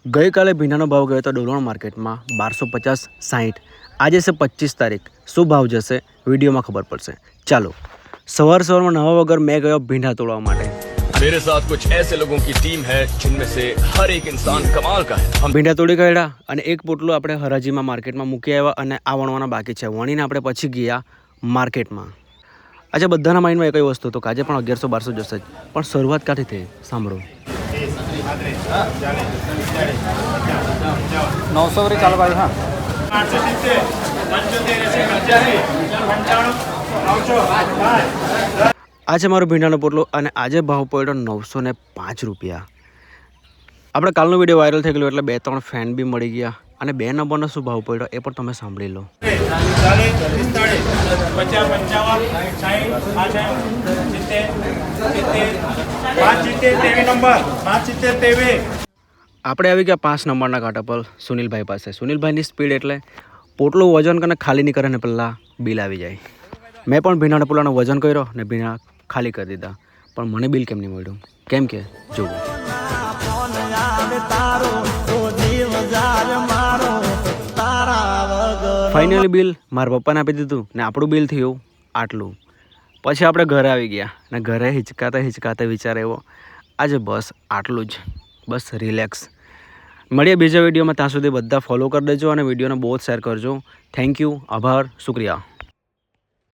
ગઈકાલે ભીંડાનો ભાવ ગયો હતો ડોલણ માર્કેટમાં 1250-60। આજે છે 25 તારીખ। શું ભાવ જશે વિડીયોમાં ખબર પડશે। ચાલો સવારમાં નવા વગર મેં ગયો ભીંડા તોડવા માટે। मेरे साथ कुछ ऐसे लोगों की टीम है जिनमें से हर एक इंसान कमाल का है। हम ભીંડા તોડી કાઢ્યા અને એક પોટલું આપણે હરાજીમાં માર્કેટમાં મૂકી આવ્યા અને આ વણવાના બાકી છે। વણીને આપણે પછી ગયા માર્કેટમાં। આજે બધાના માઇન્ડમાં એક જ વસ્તુ હતો કે આજે પણ 1100-1200 જશે જ, પણ શરૂઆત ક્યાંથી થઈ સાંભળો। 900 वरी चालू भाई। हाँ 870 આ છે મારો ભીંડાનો પોટલો અને આજે ભાવ પડ્યો 905 રૂપિયા। આપણે કાલનો વિડીયો વાયરલ થઈ ગયો એટલે 2-3 ફેન બી મળી ગયા અને 2 નંબરનો શું ભાવ પડ્યો એ પણ તમે સાંભળી લો। 50 આપણે આવી ગયા 5 નંબરના કાંટા પર સુનિલભાઈ પાસે। સુનિલભાઈની સ્પીડ એટલે પોટલું વજન કરીને ખાલી નહીં કરે ને પહેલાં બિલ આવી જાય। મેં પણ ભીંડાના પોટલાનું વજન કર્યો ને ભીંડા ખાલી કરી દીધા, પણ મને બિલ કેમ નહીં મળ્યું? કેમ કે જુઓ ફાઇનલી બિલ મારા પપ્પાને આપી દીધું ને આપણું બિલ થયું આટલું। પછી આપણે ઘરે આવી ગયા ને ઘરે હિચકાતા વિચાર આવ્યો આજે બસ આટલું જ, બસ રિલેક્સ। મળીએ બીજા વિડીયોમાં, ત્યાં સુધી બધા ફોલો કરી દેજો અને વિડીયોને બહુ જ શેર કરજો। થેન્ક યુ, આભાર, શુક્રિયા।